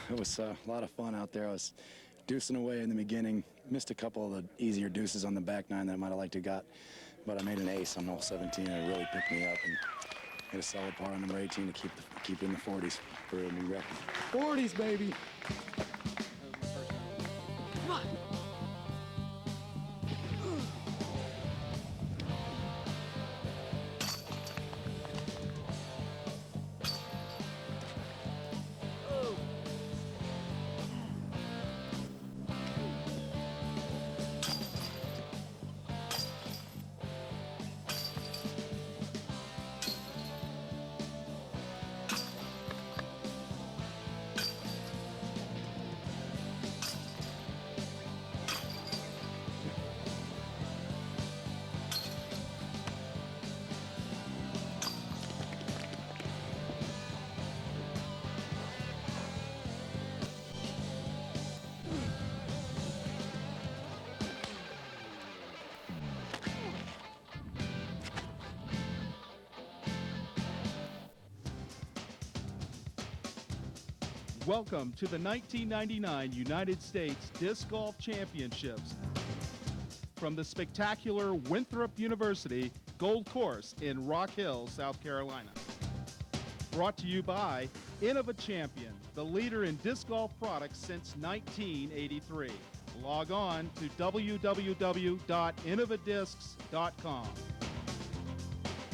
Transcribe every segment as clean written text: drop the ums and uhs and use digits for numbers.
it was a lot of fun out there. I was deucing away in the beginning. Missed a couple of the easier deuces on the back nine that I might have liked to got, but I made an ace on hole 17. And it really picked me up and hit a solid par on number 18 to keep in the 40s for a new record. 40s, baby. Come on. Welcome to the 1999 United States Disc Golf Championships from the spectacular Winthrop University Gold Course in Rock Hill, South Carolina. Brought to you by Innova Champion, the leader in disc golf products since 1983. Log on to www.innovadiscs.com.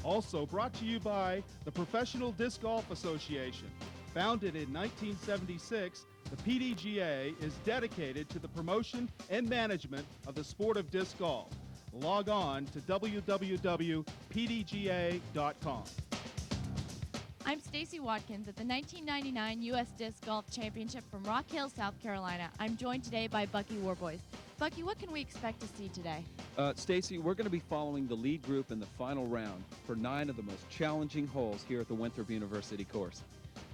Also brought to you by the Professional Disc Golf Association. Founded in 1976, the PDGA is dedicated to the promotion and management of the sport of disc golf. Log on to www.pdga.com. I'm Stacie Watkins at the 1999 U.S. Disc Golf Championship from Rock Hill, South Carolina. I'm joined today by Bucky Worboys. Bucky, what can we expect to see today? Stacie, we're going to be following the lead group in the final round for 9 of the most challenging holes here at the Winthrop University course.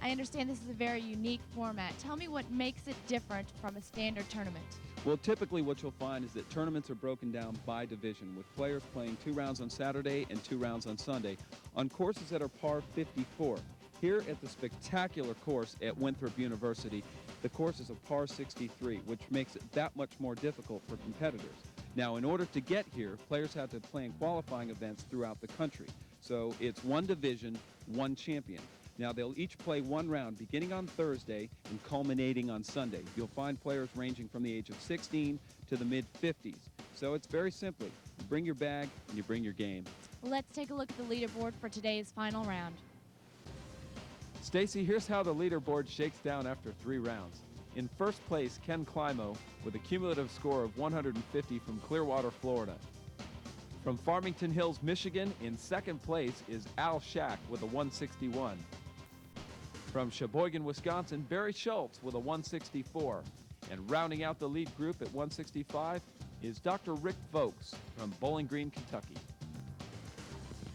I understand this is a very unique format. Tell me what makes it different from a standard tournament. Well, typically what you'll find is that tournaments are broken down by division, with players playing 2 rounds on Saturday and 2 rounds on Sunday on courses that are par 54. Here at the spectacular course at Winthrop University, the course is a par 63, which makes it that much more difficult for competitors. Now, in order to get here, players have to play in qualifying events throughout the country. So it's one division, one champion. Now, they'll each play 1 round beginning on Thursday and culminating on Sunday. You'll find players ranging from the age of 16 to the mid-50s. So it's very simply, you bring your bag and you bring your game. Let's take a look at the leaderboard for today's final round. Stacie, here's how the leaderboard shakes down after 3 rounds. In first place, Ken Climo with a cumulative score of 150 from Clearwater, Florida. From Farmington Hills, Michigan, in second place is Al Shack with a 161. From Sheboygan, Wisconsin, Barry Schultz with a 164. And rounding out the lead group at 165 is Dr. Rick Vokes from Bowling Green, Kentucky.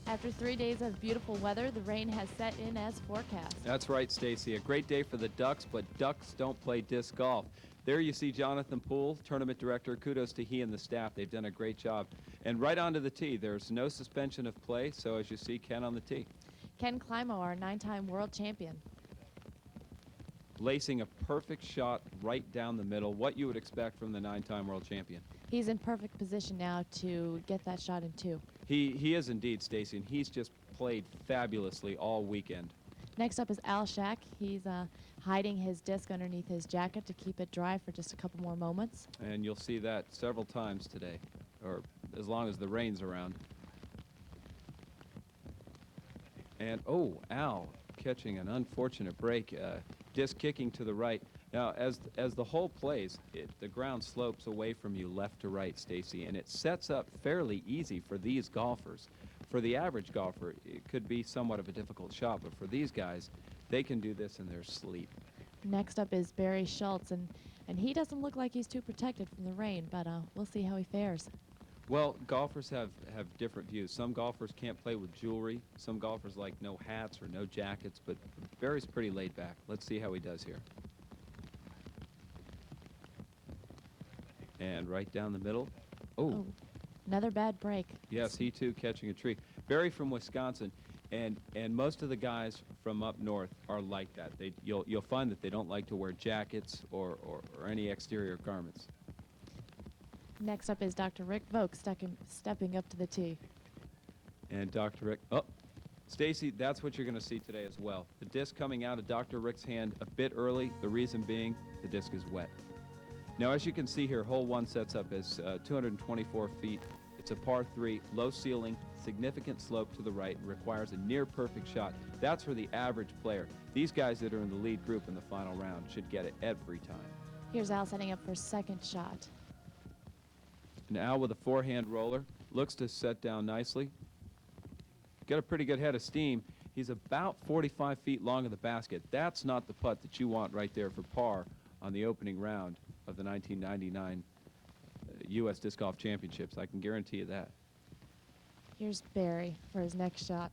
After 3 days of beautiful weather, the rain has set in as forecast. That's right, Stacie. A great day for the Ducks, but Ducks don't play disc golf. There you see Jonathan Poole, tournament director. Kudos to he and the staff. They've done a great job. And right onto the tee. There's no suspension of play, so as you see, Ken on the tee. Ken Climo, our 9-time world champion. Lacing a perfect shot right down the middle, what you would expect from the 9-time world champion. He's in perfect position now to get that shot in 2. He is indeed, Stacie, and he's just played fabulously all weekend. Next up is Al Shack. He's hiding his disc underneath his jacket to keep it dry for just a couple more moments. And you'll see that several times today, or as long as the rain's around. And, oh, Al catching an unfortunate break. Disc kicking to the right. Now, as the hole plays, the ground slopes away from you left to right, Stacie, and it sets up fairly easy for these golfers. For the average golfer, it could be somewhat of a difficult shot, but for these guys, they can do this in their sleep. Next up is Barry Schultz, and he doesn't look like he's too protected from the rain, but we'll see how he fares. Well, golfers have different views. Some golfers can't play with jewelry. Some golfers like no hats or no jackets, but Barry's pretty laid back. Let's see how he does here. And right down the middle. Oh, another bad break. yes, he too catching a tree. Barry from Wisconsin, And most of the guys from up north are like that. You'll find that they don't like to wear jackets or any exterior garments. Next up is Dr. Rick Vogt stepping up to the tee. And Dr. Rick, oh, Stacie, that's what you're going to see today as well. The disc coming out of Dr. Rick's hand a bit early, the reason being the disc is wet. Now, as you can see here, hole 1 sets up as 224 feet. It's a par 3, low ceiling, significant slope to the right, and requires a near-perfect shot. That's for the average player. These guys that are in the lead group in the final round should get it every time. Here's Al setting up for second shot. And Al with a forehand roller, looks to set down nicely. Got a pretty good head of steam. He's about 45 feet long of the basket. That's not the putt that you want right there for par on the opening round of the 1999 U.S. Disc Golf Championships. I can guarantee you that. Here's Barry for his next shot.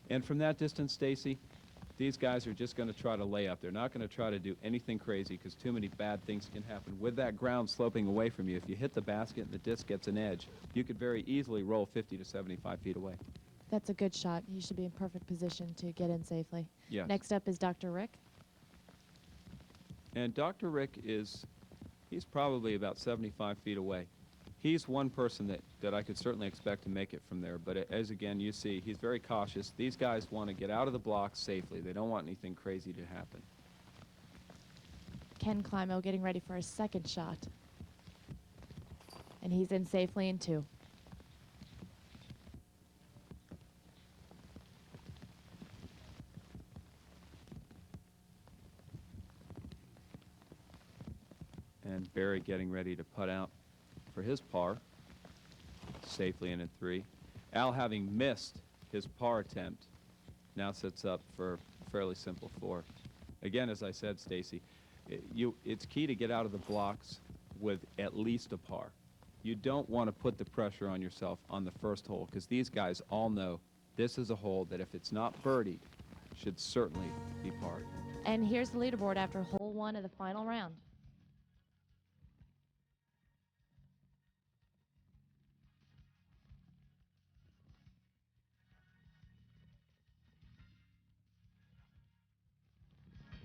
And from that distance, Stacie, these guys are just going to try to lay up. They're not going to try to do anything crazy because too many bad things can happen. With that ground sloping away from you, if you hit the basket and the disc gets an edge, you could very easily roll 50 to 75 feet away. That's a good shot. He should be in perfect position to get in safely. Yes. Next up is Dr. Rick. And Dr. Rick he's probably about 75 feet away. He's one person that I could certainly expect to make it from there, but as again you see, he's very cautious. These guys want to get out of the blocks safely. They don't want anything crazy to happen. Ken Climo getting ready for his second shot. And he's in safely in 2. And Barry getting ready to putt out for his par, safely in 3. Al, having missed his par attempt, now sets up for a fairly simple 4. Again, as I said, Stacie, it's key to get out of the blocks with at least a par. You don't want to put the pressure on yourself on the first hole because these guys all know this is a hole that if it's not birdied, should certainly be parred. And here's the leaderboard after hole 1 of the final round.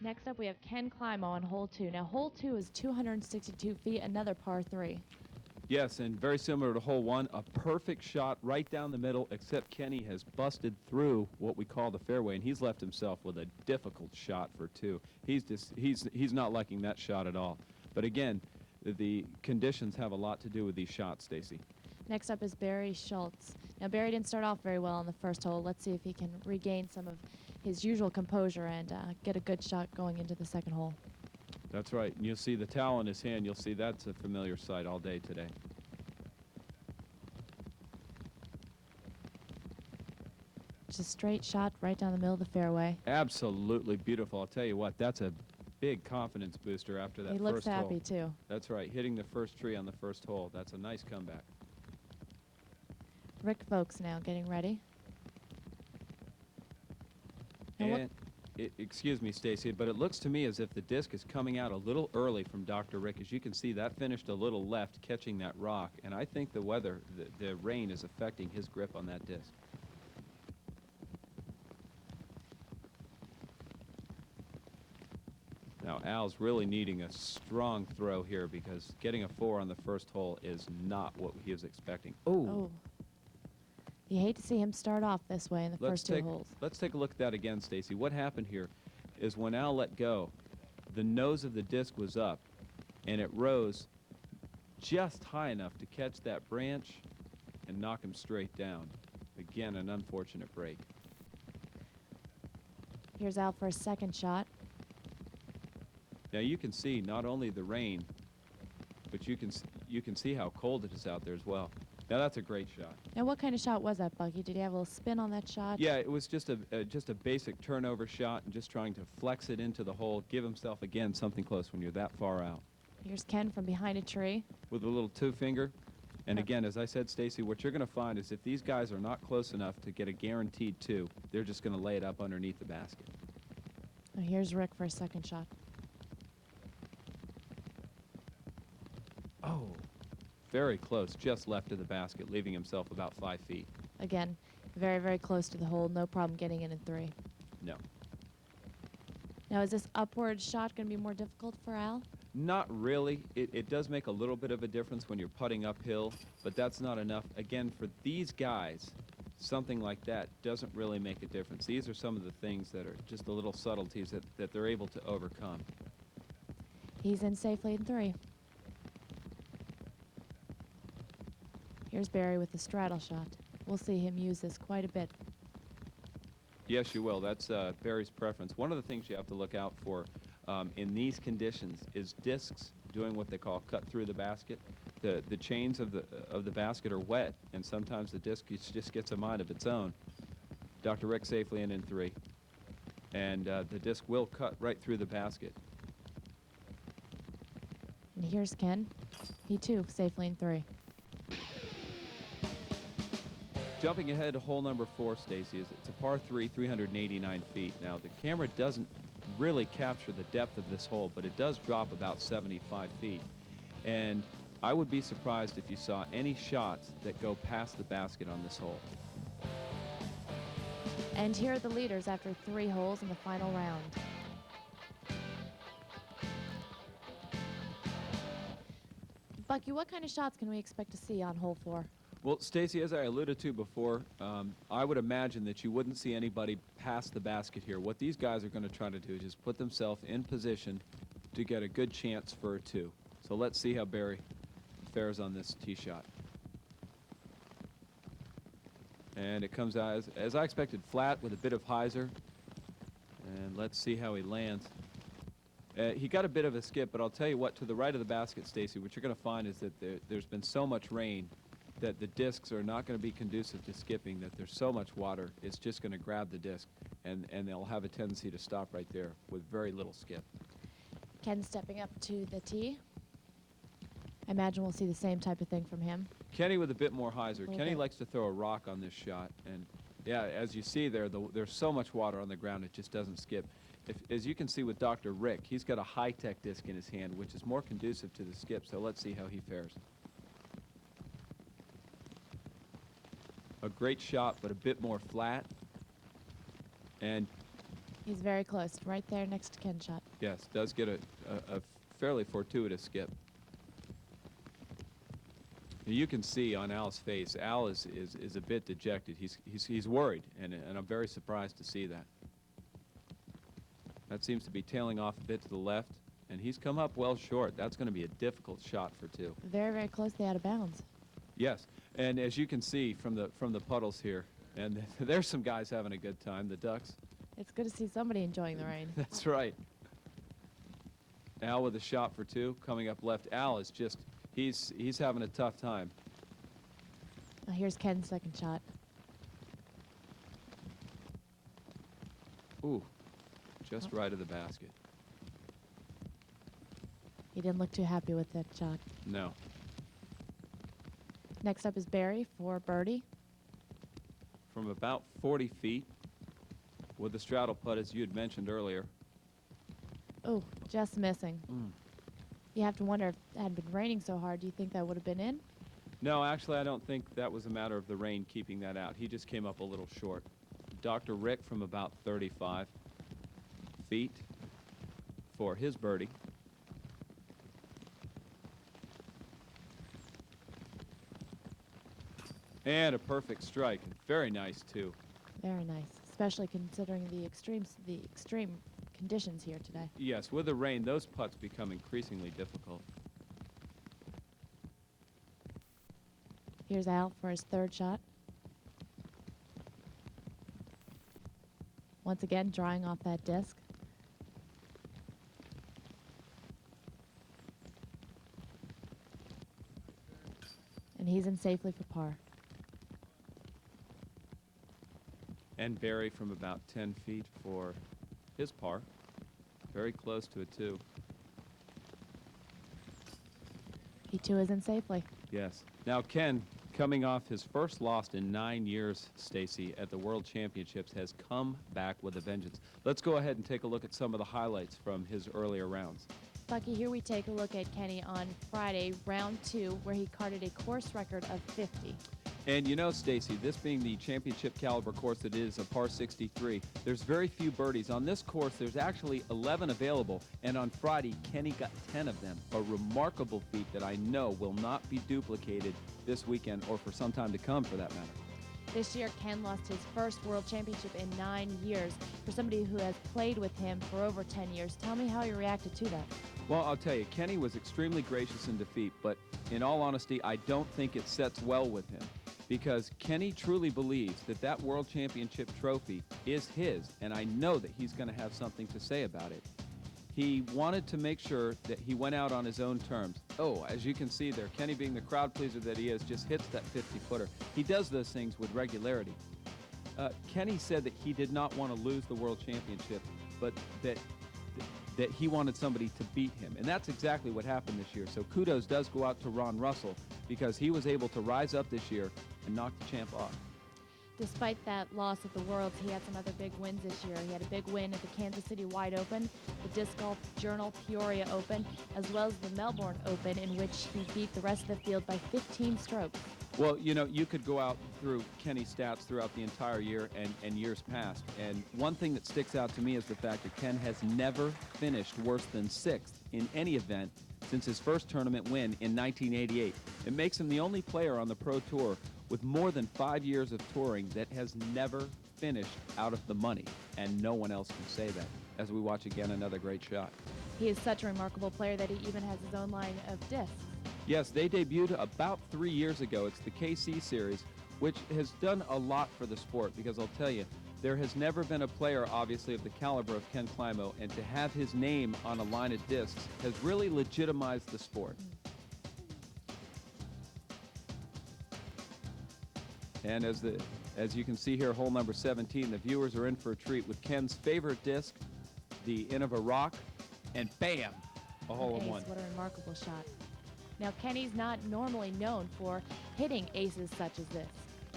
Next up, we have Ken Climo on hole 2. Now, hole 2 is 262 feet, another par 3. Yes, and very similar to hole 1, a perfect shot right down the middle, except Kenny has busted through what we call the fairway, and he's left himself with a difficult shot for 2. He's not liking that shot at all. But again, the conditions have a lot to do with these shots, Stacie. Next up is Barry Schultz. Now, Barry didn't start off very well on the first hole. Let's see if he can regain some of his usual composure and get a good shot going into the second hole. That's right. And you'll see the towel in his hand. You'll see that's a familiar sight all day today. Just a straight shot right down the middle of the fairway. Absolutely beautiful. I'll tell you what, that's a big confidence booster after that first hole. He looks happy, too. That's right. Hitting the first tree on the first hole. That's a nice comeback. Rick Vogt now getting ready. And excuse me, Stacie, but it looks to me as if the disc is coming out a little early from Dr. Rick. As you can see, that finished a little left, catching that rock. And I think the weather, the rain is affecting his grip on that disc. Now, Al's really needing a strong throw here because getting a 4 on the first hole is not what he was expecting. Oh. You hate to see him start off this way in the first 2 holes. Let's take a look at that again, Stacie. What happened here is when Al let go, the nose of the disc was up, and it rose just high enough to catch that branch and knock him straight down. Again, an unfortunate break. Here's Al for a second shot. Now you can see not only the rain, but you can see how cold it is out there as well. Now that's a great shot. Now what kind of shot was that, Bucky? Did he have a little spin on that shot? Yeah, it was just a basic turnover shot and just trying to flex it into the hole, give himself again something close when you're that far out. Here's Ken from behind a tree. With a little 2-finger. And again, as I said, Stacie, what you're going to find is if these guys are not close enough to get a guaranteed 2, they're just going to lay it up underneath the basket. Now here's Rick for a second shot. Oh, very close, just left of the basket, leaving himself about 5 feet. Again, very, very close to the hole. No problem getting in 3. No. Now, is this upward shot going to be more difficult for Al? Not really. It does make a little bit of a difference when you're putting uphill, but that's not enough. Again, for these guys, something like that doesn't really make a difference. These are some of the things that are just the little subtleties that they're able to overcome. He's in safely in 3. Here's Barry with the straddle shot. We'll see him use this quite a bit. Yes, you will. That's Barry's preference. One of the things you have to look out for in these conditions is discs doing what they call cut through the basket. The chains of the basket are wet, and sometimes the disc just gets a mind of its own. Dr. Rick safely in 3, and the disc will cut right through the basket. And here's Ken. He too safely in 3. Jumping ahead to hole number 4, Stacie, it's a par 3, 389 feet. Now, the camera doesn't really capture the depth of this hole, but it does drop about 75 feet. And I would be surprised if you saw any shots that go past the basket on this hole. And here are the leaders after 3 holes in the final round. Bucky, what kind of shots can we expect to see on hole 4? Well, Stacie, as I alluded to before, I would imagine that you wouldn't see anybody past the basket here. What these guys are going to try to do is just put themselves in position to get a good chance for a 2. So let's see how Barry fares on this tee shot. And it comes out, as I expected, flat with a bit of hyzer. And let's see how he lands. He got a bit of a skip, but I'll tell you what, to the right of the basket, Stacie, what you're going to find is that there's been so much rain that the discs are not going to be conducive to skipping, that there's so much water, it's just going to grab the disc, and they'll have a tendency to stop right there with very little skip. Ken stepping up to the tee. I imagine we'll see the same type of thing from him. Kenny with a bit more hyzer. Kenny bit. likes to throw a rock on this shot, and yeah, as you see there, there's so much water on the ground, it just doesn't skip. As you can see with Dr. Rick, he's got a high-tech disc in his hand, which is more conducive to the skip, so let's see how he fares. A great shot, but a bit more flat. And He's very close, right there next to Ken's shot. yes, does get a fairly fortuitous skip. You can see on Al's face, Al is a bit dejected. He's worried, and I'm very surprised to see that. That seems to be tailing off a bit to the left, and he's come up well short. That's going to be a difficult shot for 2. Very, very closely out of bounds. Yes, and as you can see from the puddles here, and there's some guys having a good time, the Ducks. It's good to see somebody enjoying the rain. That's right. Al with a shot for 2, coming up left. Al is just, he's having a tough time. Now here's Ken's second shot. Ooh, just right of the basket. He didn't look too happy with that shot. No. Next up is Barry for birdie. From about 40 feet with the straddle putt, as you had mentioned earlier. Oh, just missing. You have to wonder if it had been raining so hard, do you think that would have been in? No, actually, I don't think that was a matter of the rain keeping that out. He just came up a little short. Dr. Rick from about 35 feet for his birdie. And a perfect strike. Very nice, too. Very nice, especially considering the extreme conditions here today. Yes, with the rain, those putts become increasingly difficult. Here's Al for his third shot. Once again, drawing off that disc. And he's in safely for par. And Barry from about 10 feet for his par. Very close to a 2. He too is in safely. Yes. Now Ken, coming off his first loss in 9 years, Stacie, at the World Championships, has come back with a vengeance. Let's go ahead and take a look at some of the highlights from his earlier rounds. Bucky, here we take a look at Kenny on Friday, round 2, where he carded a course record of 50. And you know, Stacie, this being the championship caliber course it is, a par 63, there's very few birdies. On this course, there's actually 11 available, and on Friday, Kenny got 10 of them. A remarkable feat that I know will not be duplicated this weekend or for some time to come, for that matter. This year, Ken lost his first World Championship in 9 years. For somebody who has played with him for over 10 years, tell me how you reacted to that. Well, I'll tell you, Kenny was extremely gracious in defeat, but in all honesty, I don't think it sets well with him, because Kenny truly believes that that World Championship trophy is his, and I know that he's going to have something to say about it. He wanted to make sure that he went out on his own terms. Oh, as you can see there, Kenny, being the crowd pleaser that he is, just hits that 50-footer. He does those things with regularity. Kenny said that he did not want to lose the World Championship, but that he wanted somebody to beat him. And that's exactly what happened this year. So kudos does go out to Ron Russell, because he was able to rise up this year and knock the champ off. Despite that loss at the Worlds, he had some other big wins this year. He had a big win at the Kansas City Wide Open, the Disc Golf Journal Peoria Open, as well as the Melbourne Open, in which he beat the rest of the field by 15 strokes. Well, you know, you could go out through Kenny's stats throughout the entire year and years past, and one thing that sticks out to me is the fact that Ken has never finished worse than 6th in any event since his first tournament win in 1988. It makes him the only player on the Pro Tour with more than 5 years of touring that has never finished out of the money, and no one else can say that, as we watch again another great shot. He is such a remarkable player that he even has his own line of discs. Yes, they debuted about 3 years ago. It's the KC series, which has done a lot for the sport, because I'll tell you, there has never been a player, obviously, of the caliber of Ken Climo, and to have his name on a line of discs has really legitimized the sport. And as you can see here, hole number 17, the viewers are in for a treat with Ken's favorite disc, the Inaugural Rock, and bam, a hole in one. What a remarkable shot. Now, Kenny's not normally known for hitting aces such as this.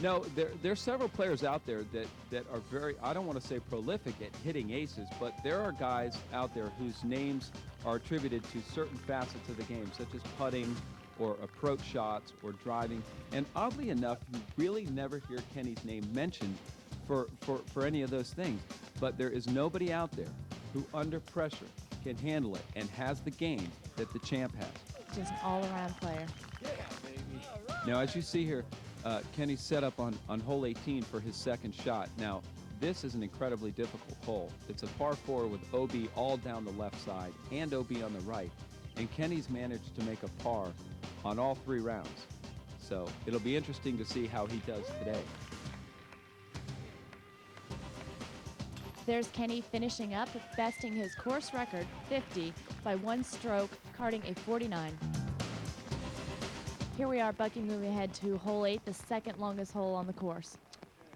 No, there's several players out there that are very, I don't want to say prolific at hitting aces, but there are guys out there whose names are attributed to certain facets of the game, such as putting or approach shots or driving. And oddly enough, you really never hear Kenny's name mentioned for any of those things. But there is nobody out there who under pressure can handle it and has the game that the champ has. Just an all-around player. Yeah, baby. Now, as you see here, Kenny's set up on hole 18 for his second shot. Now, this is an incredibly difficult hole. It's a par 4 with OB all down the left side and OB on the right. And Kenny's managed to make a par on all 3 rounds. So it'll be interesting to see how he does today. There's Kenny finishing up, besting his course record, 50, by 1 stroke, carding a 49. Here we are, Bucky, moving ahead to hole 8, the second longest hole on the course.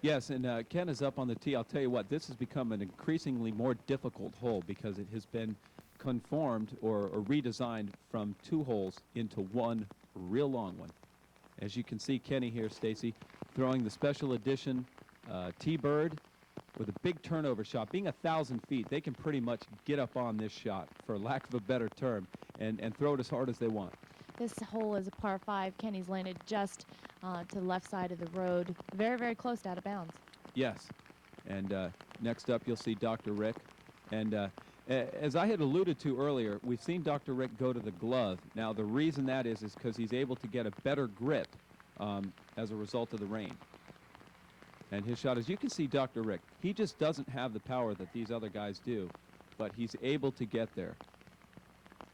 Yes, and Ken is up on the tee. I'll tell you what, this has become an increasingly more difficult hole because it has been conformed or redesigned from 2 holes into 1 real long one. As you can see, Kenny here, Stacie, throwing the special edition T-Bird with a big turnover shot. Being 1,000 feet, they can pretty much get up on this shot, for lack of a better term, and throw it as hard as they want. This hole is a par 5. Kenny's landed just to the left side of the road, very, very close to out of bounds. Yes, and next up you'll see Dr. Rick. And as I had alluded to earlier, we've seen Dr. Rick go to the glove. Now, the reason that is because he's able to get a better grip as a result of the rain. And his shot, as you can see, Dr. Rick, he just doesn't have the power that these other guys do, but he's able to get there.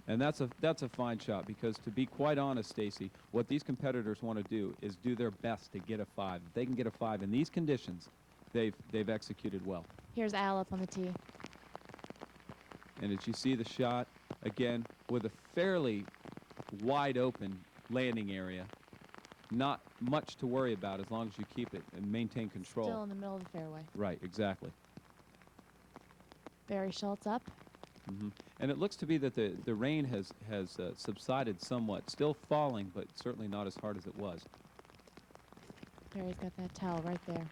And that's a fine shot, because to be quite honest, Stacie, what these competitors want to do is do their best to get a 5. If they can get a 5 in these conditions, they've executed well. Here's Al up on the tee. And as you see the shot, again, with a fairly wide open landing area, not much to worry about as long as you keep it and maintain control. Still in the middle of the fairway. Right, exactly. Barry Schultz up. And it looks to be that the rain has subsided somewhat. Still falling, but certainly not as hard as it was. Barry's got that towel right there.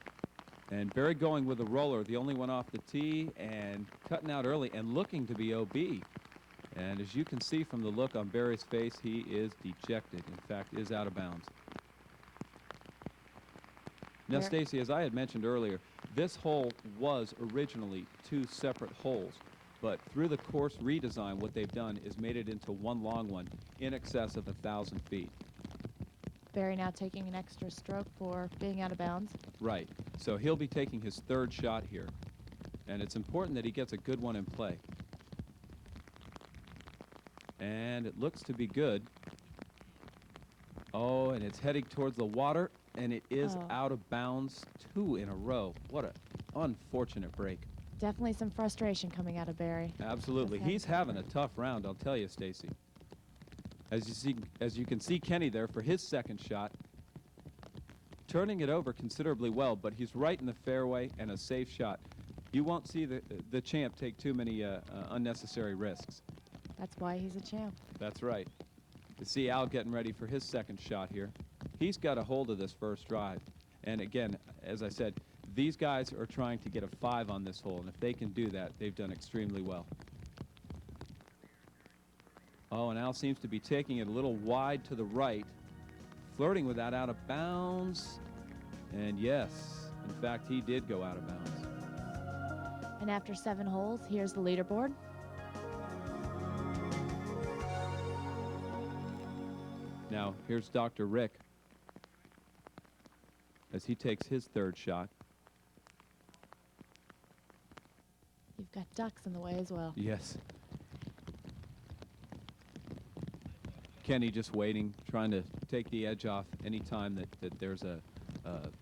And Barry going with a roller, the only one off the tee, and cutting out early and looking to be OB. And as you can see from the look on Barry's face, he is dejected. In fact, is out of bounds. Now, Stacie, as I had mentioned earlier, this hole was originally 2 separate holes. But through the course redesign, what they've done is made it into one long one in excess of 1,000 feet. Barry now taking an extra stroke for being out of bounds. Right. So he'll be taking his 3rd shot here. And it's important that he gets a good one in play. And it looks to be good. Oh, and it's heading towards the water, and it is out of bounds 2 in a row. What an unfortunate break. Definitely some frustration coming out of Barry. Absolutely. He's having a tough round, I'll tell you, Stacie. As you can see Kenny there for his 2nd shot, turning it over considerably well, but he's right in the fairway and a safe shot. You won't see the champ take too many unnecessary risks. That's why he's a champ. That's right. To see Al getting ready for his 2nd shot here. He's got a hold of this first drive. And again, as I said, these guys are trying to get a 5 on this hole, and if they can do that, they've done extremely well. Oh, and Al seems to be taking it a little wide to the right, flirting with that out of bounds. And yes, in fact, he did go out of bounds. And after 7 holes, here's the leaderboard. Now, here's Dr. Rick as he takes his 3rd shot. You've got ducks in the way as well. Yes. Kenny just waiting, trying to take the edge off any time that there's a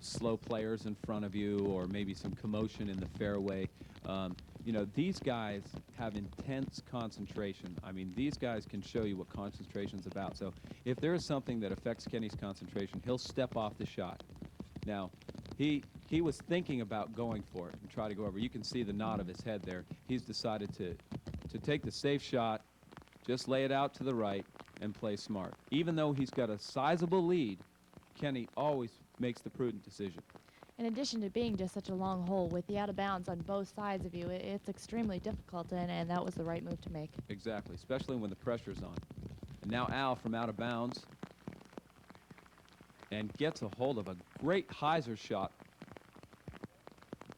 slow players in front of you or maybe some commotion in the fairway. You know, these guys have intense concentration. I mean, these guys can show you what concentration's about. So if there is something that affects Kenny's concentration, he'll step off the shot. Now, he was thinking about going for it and try to go over. You can see the nod of his head there. He's decided to take the safe shot, just lay it out to the right, and play smart. Even though he's got a sizable lead, Kenny always makes the prudent decision. In addition to being just such a long hole with the out of bounds on both sides of you, it's extremely difficult, and that was the right move to make. Exactly, especially when the pressure's on. And now Al from out of bounds and gets a hold of a great hyzer shot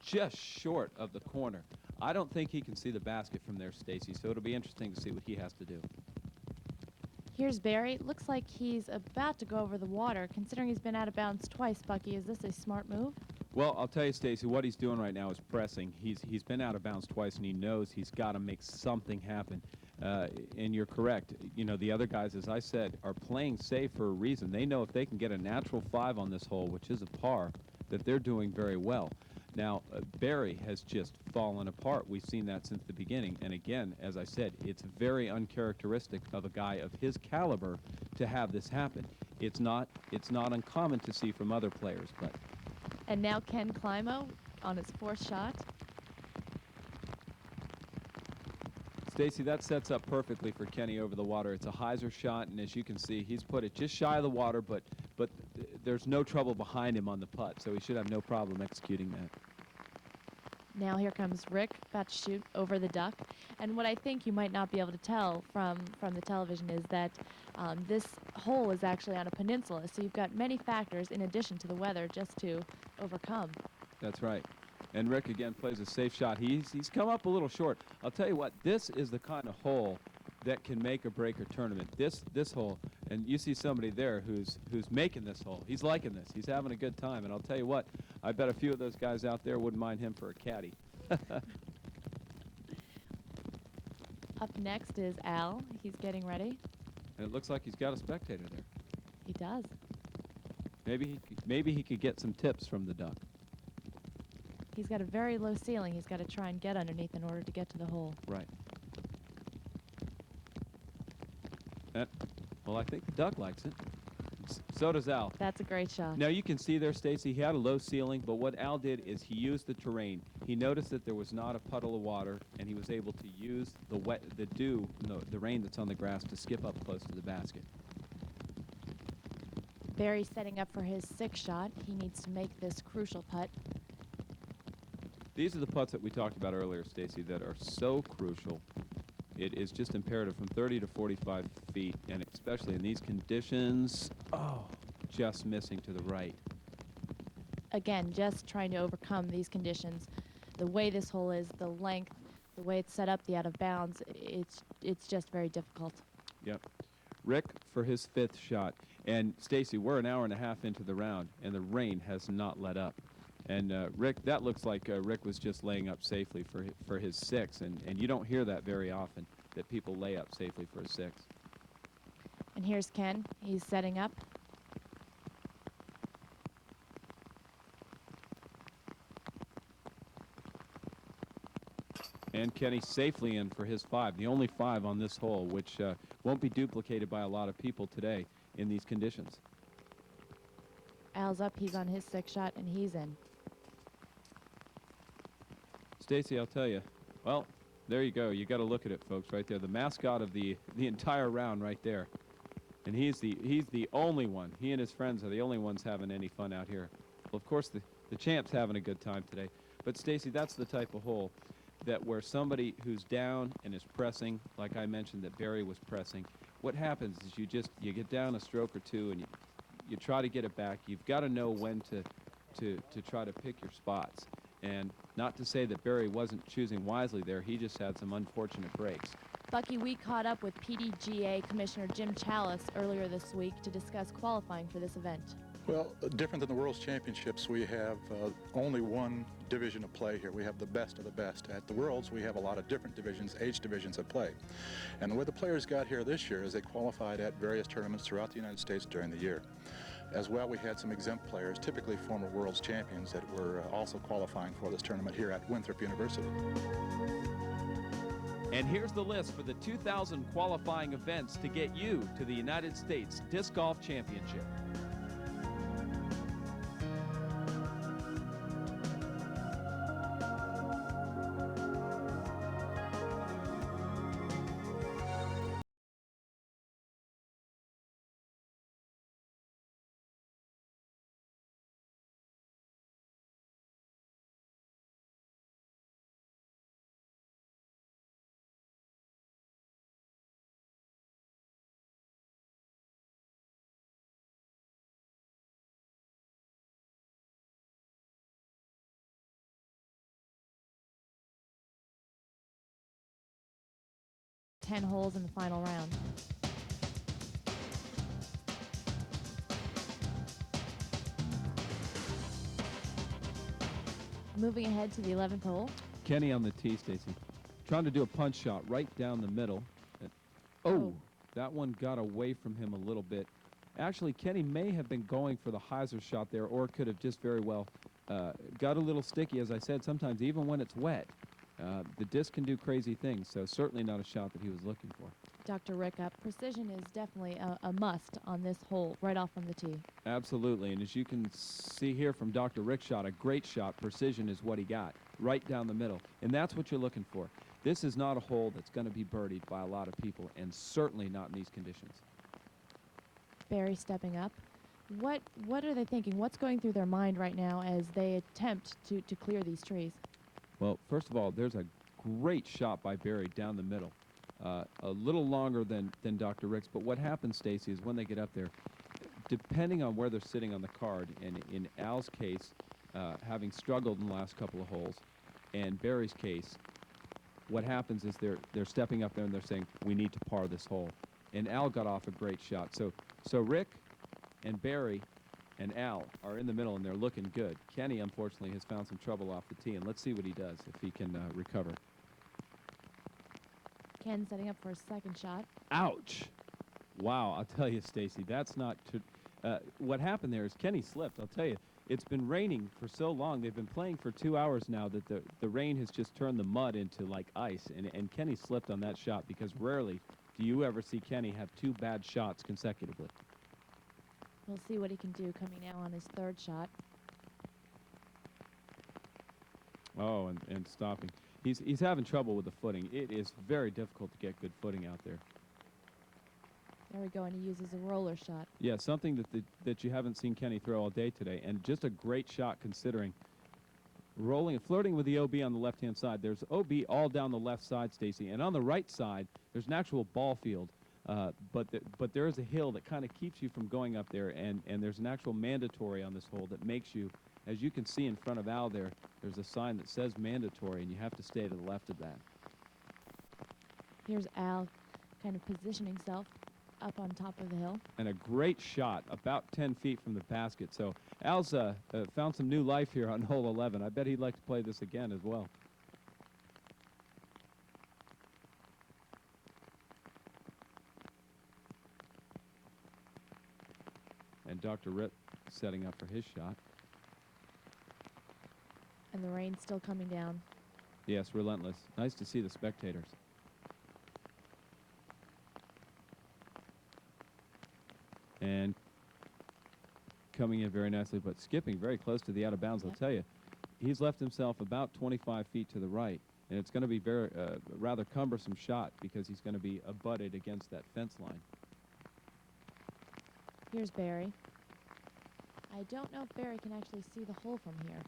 just short of the corner. I don't think he can see the basket from there, Stacie, so it'll be interesting to see what he has to do. Here's Barry. Looks like he's about to go over the water. Considering he's been out of bounds twice, Bucky, is this a smart move? Well, I'll tell you, Stacie, what he's doing right now is pressing. He's been out of bounds twice, and he knows he's got to make something happen. And you're correct. You know, the other guys, as I said, are playing safe for a reason. They know if they can get a natural 5 on this hole, which is a par, that they're doing very well. Now, Barry has just fallen apart. We've seen that since the beginning. And again, as I said, it's very uncharacteristic of a guy of his caliber to have this happen. It's not uncommon to see from other players. But And now Ken Climo on his 4th shot. Stacie, that sets up perfectly for Kenny over the water. It's a hyzer shot, and as you can see, he's put it just shy of the water, but there's no trouble behind him on the putt, so he should have no problem executing that. Now here comes Rick, about to shoot over the duck. And what I think you might not be able to tell from the television is that this hole is actually on a peninsula, so you've got many factors in addition to the weather just to overcome. That's right. And Rick again plays a safe shot. He's come up a little short. I'll tell you what, this is the kind of hole that can make or break a tournament. This hole, and you see somebody there who's making this hole. He's liking this. He's having a good time. And I'll tell you what, I bet a few of those guys out there wouldn't mind him for a caddy. Up next is Al. He's getting ready. And it looks like he's got a spectator there. He does. Maybe he could get some tips from the duck. He's got a very low ceiling. He's got to try and get underneath in order to get to the hole. Right. Well, I think the duck likes it. So does Al. That's a great shot. Now you can see there, Stacie, he had a low ceiling, but what Al did is he used the terrain. He noticed that there was not a puddle of water, and he was able to use the rain that's on the grass to skip up close to the basket. Barry's setting up for his 6th shot. He needs to make this crucial putt. These are the putts that we talked about earlier, Stacie, that are so crucial It is just imperative from 30 to 45 feet, and especially in these conditions, oh, just missing to the right. Again, just trying to overcome these conditions. The way this hole is, the length, the way it's set up, the out of bounds, it's just very difficult. Yep. Rick for his 5th shot. And Stacie, we're an hour and a half into the round, and the rain has not let up. And Rick, that looks like Rick was just laying up safely for his 6, and you don't hear that very often, that people lay up safely for a 6. And here's Ken. He's setting up. And Kenny safely in for his 5, the only 5 on this hole, which won't be duplicated by a lot of people today in these conditions. Al's up. He's on his 6th shot, and he's in. Stacie, I'll tell you, well, there you go. You got to look at it, folks, right there. The mascot of the entire round right there. And he's the only one. He and his friends are the only ones having any fun out here. Well, of course, the champ's having a good time today. But, Stacie, that's the type of hole that where somebody who's down and is pressing, like I mentioned that Barry was pressing, what happens is you get down a stroke or two and you try to get it back. You've got to know when to try to pick your spots. And not to say that Barry wasn't choosing wisely there, he just had some unfortunate breaks. Bucky, we caught up with PDGA Commissioner Jim Chalice earlier this week to discuss qualifying for this event. Well, different than the World's Championships, we have only one division of play here. We have the best of the best. At the Worlds, we have a lot of different divisions, age divisions of play. And the way the players got here this year is they qualified at various tournaments throughout the United States during the year. As well, we had some exempt players, typically former World's champions, that were also qualifying for this tournament here at Winthrop University. And here's the list for the 2000 qualifying events to get you to the United States Disc Golf Championship. Ten holes in the final round. Moving ahead to the 11th hole. Kenny on the tee, Stacie. Trying to do a punch shot right down the middle. Oh, that one got away from him a little bit. Actually, Kenny may have been going for the hyzer shot there, or could have just very well got a little sticky. As I said, sometimes even when it's wet, the disc can do crazy things, so certainly not a shot that he was looking for. Dr. Rick up. Precision is definitely a must on this hole, right off from the tee. Absolutely, and as you can see here from Dr. Rick's shot, a great shot. Precision is what he got, right down the middle, and that's what you're looking for. This is not a hole that's going to be birdied by a lot of people, and certainly not in these conditions. Barry stepping up. What are they thinking? What's going through their mind right now as they attempt to clear these trees? Well, first of all, there's a great shot by Barry down the middle. A little longer than Dr. Rick's, but what happens, Stacie, is when they get up there, depending on where they're sitting on the card, and in Al's case, having struggled in the last couple of holes, and Barry's case, what happens is they're stepping up there and they're saying, we need to par this hole. And Al got off a great shot. So Rick and Barry and Al are in the middle, and they're looking good. Kenny, unfortunately, has found some trouble off the tee, and let's see what he does, if he can recover. Ken setting up for his second shot. Ouch. Wow, I'll tell you, Stacie, that's not... what happened there is Kenny slipped. I'll tell you, it's been raining for so long. They've been playing for 2 hours now that the rain has just turned the mud into, like, ice, and Kenny slipped on that shot, because rarely do you ever see Kenny have 2 bad shots consecutively. We'll see what he can do coming now on his third shot. Oh, and stopping. He's having trouble with the footing. It is very difficult to get good footing out there. There we go, and he uses a roller shot. Yeah, something that you haven't seen Kenny throw all day today, and just a great shot considering rolling and flirting with the OB on the left-hand side. There's OB all down the left side, Stacie, and on the right side, there's an actual ball field. But there is a hill that kind of keeps you from going up there, and there's an actual mandatory on this hole that makes you, as you can see in front of Al there, there's a sign that says mandatory, and you have to stay to the left of that. Here's Al kind of positioning himself up on top of the hill. And a great shot, about 10 feet from the basket. So Al's found some new life here on hole 11. I bet he'd like to play this again as well. And Dr. Rip setting up for his shot. And the rain's still coming down. Yes, relentless. Nice to see the spectators. And coming in very nicely, but skipping very close to the out of bounds. I'll tell you, he's left himself about 25 feet to the right, and it's going to be very rather cumbersome shot because he's going to be abutted against that fence line. Here's Barry. I don't know if Barry can actually see the hole from here.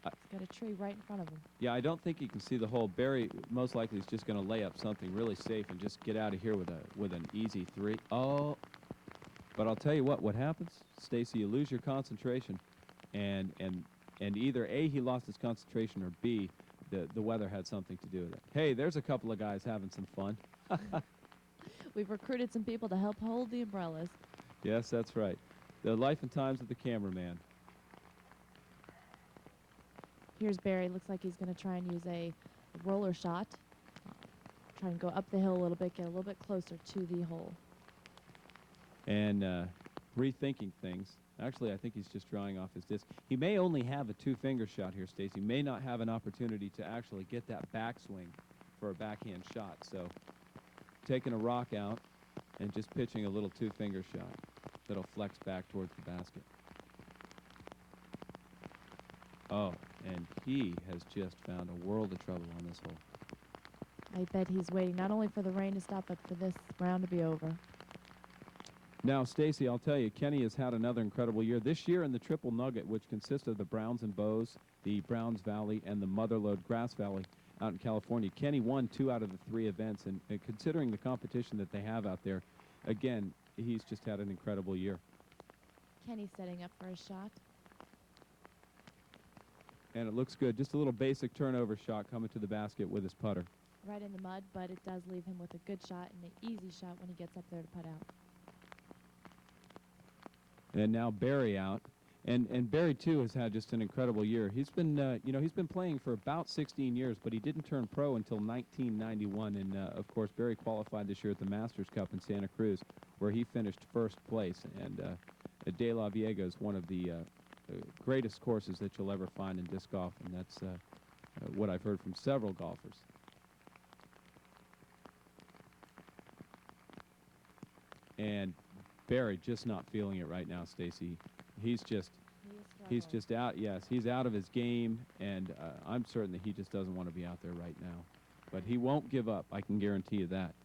He's got a tree right in front of him. Yeah, I don't think he can see the hole. Barry most likely is just going to lay up something really safe and just get out of here with an easy three. Oh. But I'll tell you what happens, Stacie, you lose your concentration, and either A, he lost his concentration, or B, the weather had something to do with it. Hey, there's a couple of guys having some fun. We've recruited some people to help hold the umbrellas. Yes, that's right. The life and times of the cameraman. Here's Barry. Looks like he's going to try and use a roller shot. Try and go up the hill a little bit, get a little bit closer to the hole. And rethinking things. Actually, I think he's just drawing off his disc. He may only have a two-finger shot here, Stacie. May not have an opportunity to actually get that backswing for a backhand shot. So taking a rock out and just pitching a little two-finger shot that'll flex back towards the basket. Oh, and he has just found a world of trouble on this hole. I bet he's waiting not only for the rain to stop, but for this round to be over. Now, Stacie, I'll tell you, Kenny has had another incredible year. This year in the Triple Nugget, which consists of the Browns and Bows, the Browns Valley, and the Motherlode Grass Valley out in California, Kenny won 2 out of the 3 events. And considering the competition that they have out there, again, he's just had an incredible year. Kenny's setting up for a shot. And it looks good. Just a little basic turnover shot coming to the basket with his putter. Right in the mud, but it does leave him with a good shot and an easy shot when he gets up there to putt out. And now Barry out, and Barry too has had just an incredible year. He's been, he's been playing for about 16 years, but he didn't turn pro until 1991. And of course, Barry qualified this year at the Masters Cup in Santa Cruz, where he finished first place. And De La Viega is one of the greatest courses that you'll ever find in disc golf, and that's what I've heard from several golfers. And Barry just not feeling it right now, Stacie. He's just out. Yes, he's out of his game, and I'm certain that he just doesn't want to be out there right now. But he won't give up. I can guarantee you that.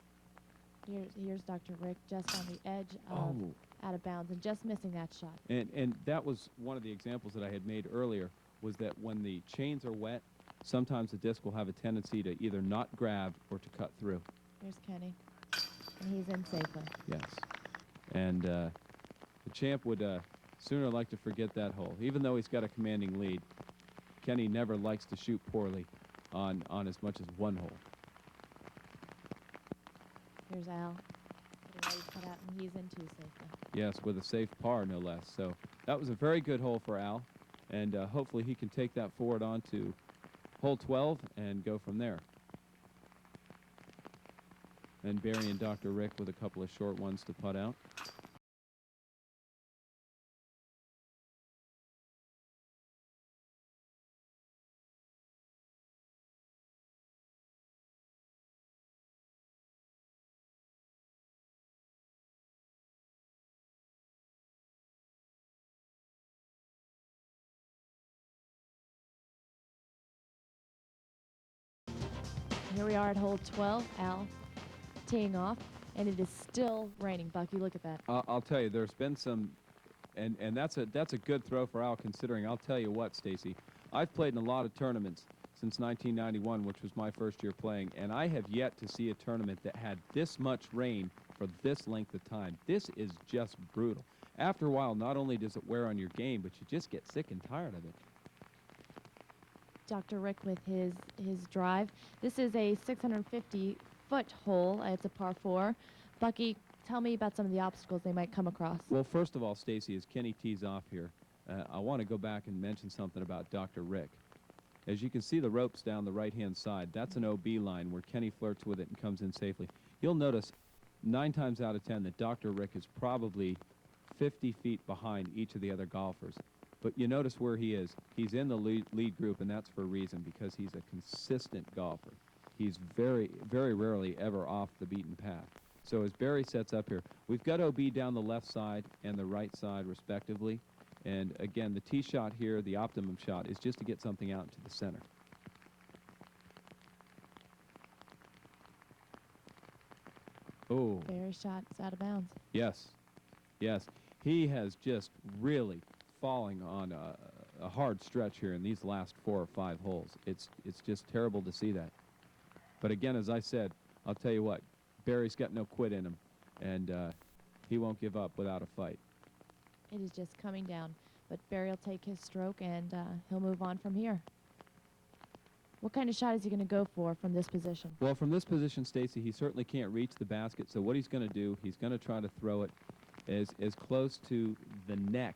Here's Dr. Rick just on the edge of out of bounds and just missing that shot. And that was one of the examples that I had made earlier, was that when the chains are wet, sometimes the disc will have a tendency to either not grab or to cut through. Here's Kenny, and he's in safely. Yes. And the champ would sooner like to forget that hole. Even though he's got a commanding lead, Kenny never likes to shoot poorly on as much as one hole. Here's Al. Getting ready to cut out, and he's in too safely. Yes, with a safe par, no less. So that was a very good hole for Al, and hopefully he can take that forward on to hole 12 and go from there. And Barry and Dr. Rick with a couple of short ones to putt out. Here we are at hole 12. Al teeing off, and it is still raining. Bucky, look at that. I'll tell you, there's been some, and that's a good throw for Al, considering. I'll tell you what, Stacie, I've played in a lot of tournaments since 1991, which was my first year playing, and I have yet to see a tournament that had this much rain for this length of time. This is just brutal. After a while, not only does it wear on your game, but you just get sick and tired of it. Dr. Rick with his drive. This is a 650-foot hole. It's a par 4. Bucky, tell me about some of the obstacles they might come across. Well, first of all, Stacie, as Kenny tees off here, I want to go back and mention something about Dr. Rick. As you can see the ropes down the right-hand side, that's an OB line where Kenny flirts with it and comes in safely. You'll notice 9 times out of 10 that Dr. Rick is probably 50 feet behind each of the other golfers. But you notice where he is. He's in the lead group, and that's for a reason, because he's a consistent golfer. He's very, very rarely ever off the beaten path. So as Barry sets up here, we've got OB down the left side and the right side, respectively. And again, the tee shot here, the optimum shot, is just to get something out into the center. Oh. Barry's shot is out of bounds. Yes. Yes. He has just really falling on a hard stretch here in these last 4 or 5 holes. It's just terrible to see that. But again, as I said, I'll tell you what, Barry's got no quit in him, and he won't give up without a fight. It is just coming down, but Barry will take his stroke, and he'll move on from here. What kind of shot is he going to go for from this position? Well, from this position, Stacie, he certainly can't reach the basket, so what he's going to do, he's going to try to throw it as close to the neck,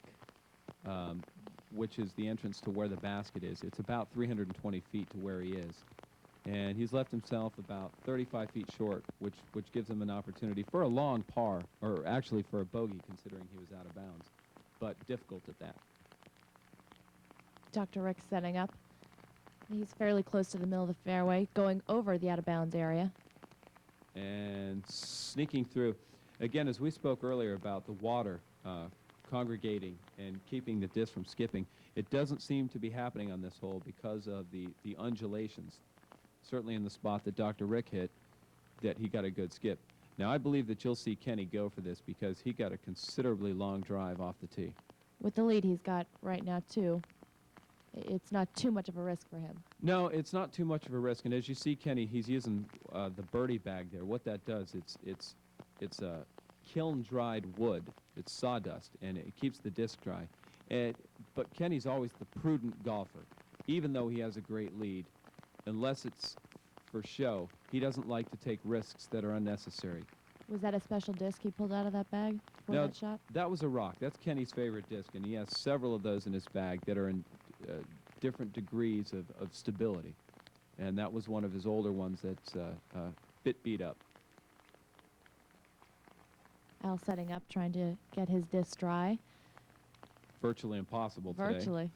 which is the entrance to where the basket is. It's about 320 feet to where he is. And he's left himself about 35 feet short, which gives him an opportunity for a long par, or actually for a bogey, considering he was out of bounds. But difficult at that. Dr. Rick setting up. He's fairly close to the middle of the fairway, going over the out-of-bounds area. And sneaking through. Again, as we spoke earlier about the water congregating and keeping the disc from skipping, it doesn't seem to be happening on this hole because of the undulations. Certainly in the spot that Dr. Rick hit, that he got a good skip. Now, I believe that you'll see Kenny go for this because he got a considerably long drive off the tee. With the lead he's got right now, too, it's not too much of a risk for him. No, it's not too much of a risk. And as you see, Kenny, he's using the birdie bag there. What that does, it's kiln-dried wood. It's sawdust, and it keeps the disc dry. But Kenny's always the prudent golfer. Even though he has a great lead, unless it's for show, he doesn't like to take risks that are unnecessary. Was that a special disc he pulled out of that bag for that shot? That was a rock. That's Kenny's favorite disc, and he has several of those in his bag that are in different degrees of stability. And that was one of his older ones that's a bit beat up. Al setting up, trying to get his disc dry. Virtually impossible today. Virtually.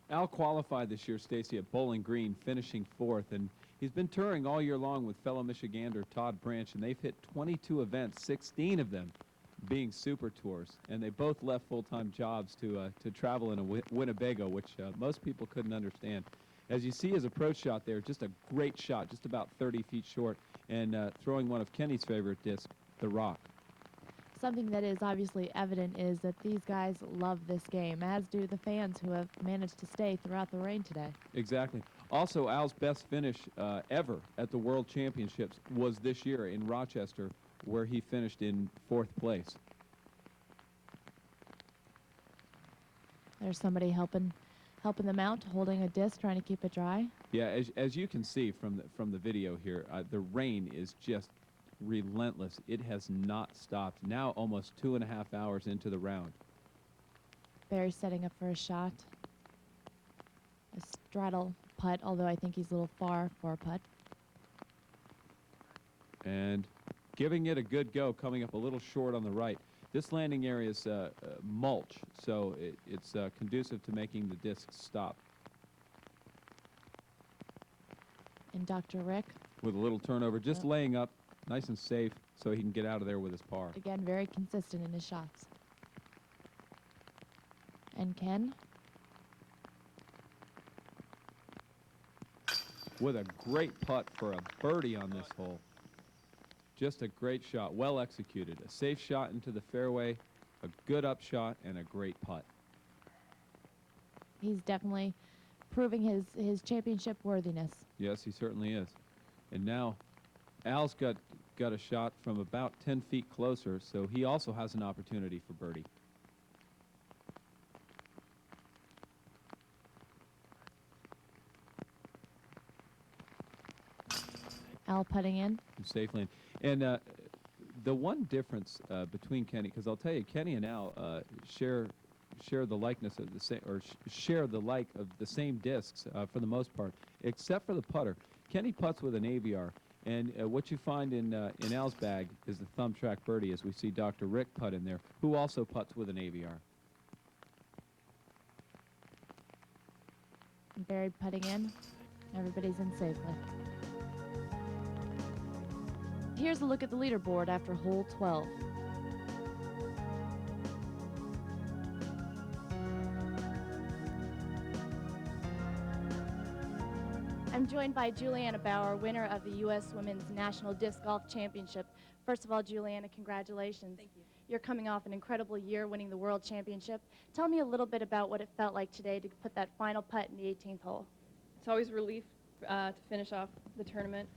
Al qualified this year, Stacie, at Bowling Green, finishing 4th, and he's been touring all year long with fellow Michigander Todd Branch, and they've hit 22 events, 16 of them being super tours, and they both left full-time jobs to travel in a Winnebago, which most people couldn't understand. As you see his approach shot there, just a great shot, just about 30 feet short, and throwing one of Kenny's favorite discs, the rock. Something that is obviously evident is that these guys love this game, as do the fans who have managed to stay throughout the rain today. Exactly. Also, Al's best finish ever at the World Championships was this year in Rochester, where he finished in 4th place. There's somebody helping them out, holding a disc, trying to keep it dry. Yeah, as you can see from the video here, the rain is just relentless. It has not stopped. Now almost 2.5 hours into the round. Barry's setting up for a shot. A straddle putt, although I think he's a little far for a putt. And giving it a good go, coming up a little short on the right. This landing area is mulch, so it's conducive to making the disc stop. And Dr. Rick. With a little turnover, just laying up, nice and safe, so he can get out of there with his par. Again, very consistent in his shots. And Ken. With a great putt for a birdie on this hole. Just a great shot, well executed. A safe shot into the fairway, a good upshot, and a great putt. He's definitely proving his championship worthiness. Yes, he certainly is. And now Al's got a shot from about 10 feet closer, so he also has an opportunity for birdie. Al putting in. Safely. And the one difference between Kenny, because I'll tell you, Kenny and Al share the likeness of the same, or share the like of the same discs for the most part, except for the putter. Kenny putts with an AVR, and what you find in Al's bag is the thumb track birdie, as we see Dr. Rick putt in there, who also putts with an AVR. Barry putting in. Everybody's in safely. Here's a look at the leaderboard after hole 12. I'm joined by Juliana Bauer, winner of the U.S. Women's National Disc Golf Championship. First of all, Juliana, congratulations. Thank you. You're coming off an incredible year winning the World Championship. Tell me a little bit about what it felt like today to put that final putt in the 18th hole. It's always a relief to finish off the tournament.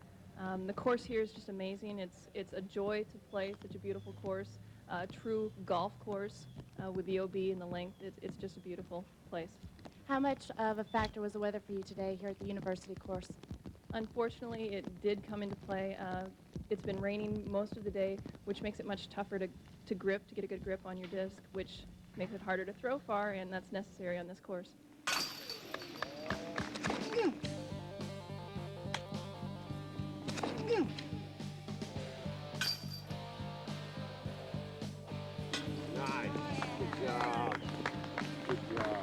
The course here is just amazing. It's a joy to play, such a beautiful course, a true golf course with the OB and the length. It's just a beautiful place. How much of a factor was the weather for you today here at the university course? Unfortunately, it did come into play. It's been raining most of the day, which makes it much tougher to grip, to get a good grip on your disc, which makes it harder to throw far, and that's necessary on this course. Nice. Good job. Good job.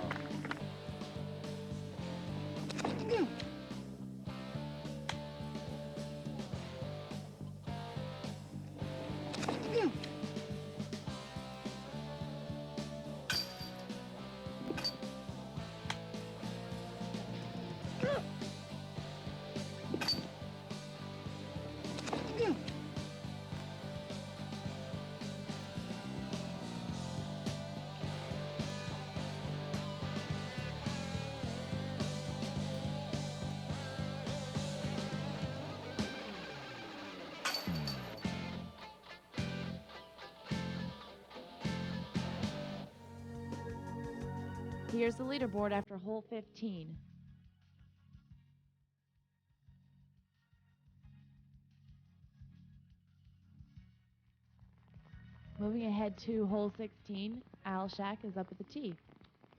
Here's the leaderboard after hole 15. Moving ahead to hole 16, Al Shack is up at the tee.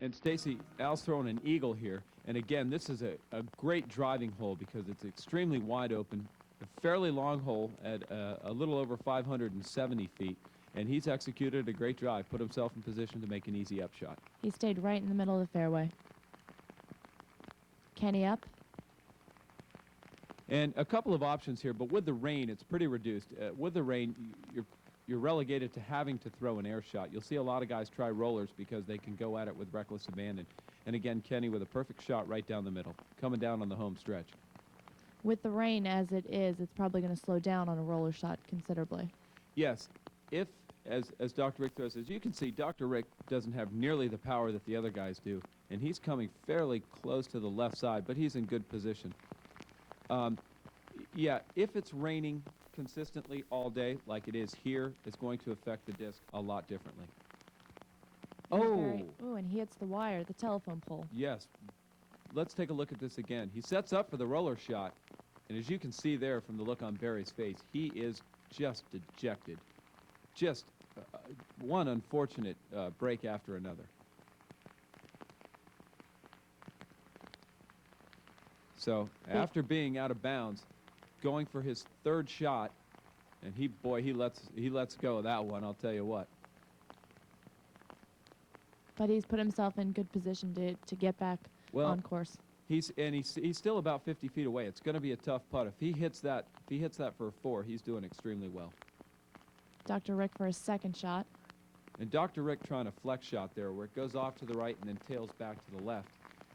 And Stacie, Al's throwing an eagle here. And again, this is a great driving hole because it's extremely wide open, a fairly long hole at a little over 570 feet. And he's executed a great drive, put himself in position to make an easy upshot. He stayed right in the middle of the fairway. Kenny up. And a couple of options here, but with the rain, it's pretty reduced. With the rain, you're relegated to having to throw an air shot. You'll see a lot of guys try rollers because they can go at it with reckless abandon. And again, Kenny with a perfect shot right down the middle, coming down on the home stretch. With the rain as it is, it's probably going to slow down on a roller shot considerably. Yes, if, as Dr. Rick throws, as you can see, Dr. Rick doesn't have nearly the power that the other guys do, and he's coming fairly close to the left side, but he's in good position. Yeah, if it's raining consistently all day, like it is here, it's going to affect the disc a lot differently. Oh, and he hits the wire, the telephone pole. yes. Let's take a look at this again. He sets up for the roller shot, and as you can see there from the look on Barry's face, he is just dejected. Just one unfortunate break after another. So after being out of bounds, going for his third shot, and he lets go of that one, I'll tell you what. But he's put himself in good position to get back on course. He's still about 50 feet away. It's going to be a tough putt. If he hits that for a 4, he's doing extremely well. Dr. Rick for his second shot. And Dr. Rick trying a flex shot there where it goes off to the right and then tails back to the left.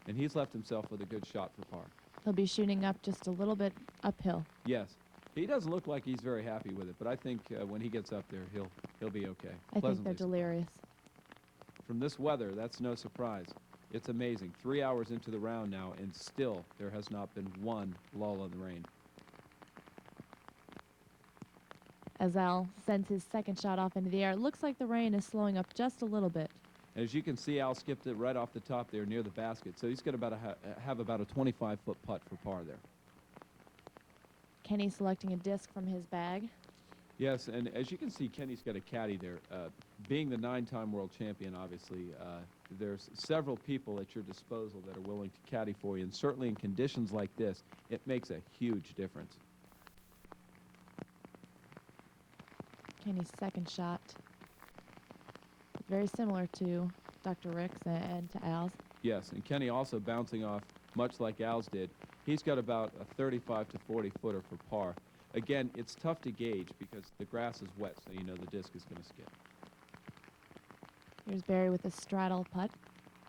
And he's left himself with a good shot for par. He'll be shooting up just a little bit uphill. Yes. He doesn't look like he's very happy with it, but I think when he gets up there, he'll be okay. I think they're delirious. From this weather, that's no surprise. It's amazing. 3 hours into the round now, and still there has not been one lull in the rain. As Al sends his second shot off into the air, it looks like the rain is slowing up just a little bit. As you can see, Al skipped it right off the top there near the basket, so he's going to have about a 25-foot putt for par there. Kenny selecting a disc from his bag. Yes, and as you can see, Kenny's got a caddy there. Being the 9-time world champion, obviously, there's several people at your disposal that are willing to caddy for you, and certainly in conditions like this, it makes a huge difference. Kenny's second shot. Very similar to Dr. Rick's and to Al's. Yes, and Kenny also bouncing off, much like Al's did. He's got about a 35 to 40 footer for par. Again, it's tough to gauge because the grass is wet, so you know the disc is going to skip. Here's Barry with a straddle putt.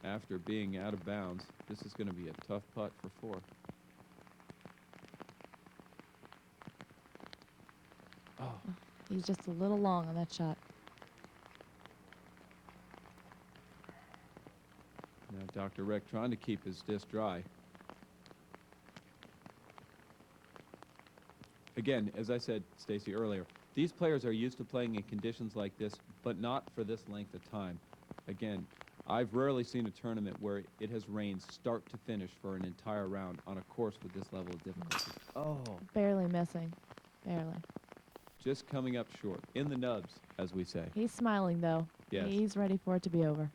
After being out of bounds, this is going to be a tough putt for 4. Oh. He's just a little long on that shot. Now Dr. Rick trying to keep his disc dry. Again, as I said, Stacie, earlier, these players are used to playing in conditions like this, but not for this length of time. Again, I've rarely seen a tournament where it has rained start to finish for an entire round on a course with this level of difficulty. Oh. Barely missing. Barely. Just coming up short. In the nubs, as we say. He's smiling, though. Yes. He's ready for it to be over.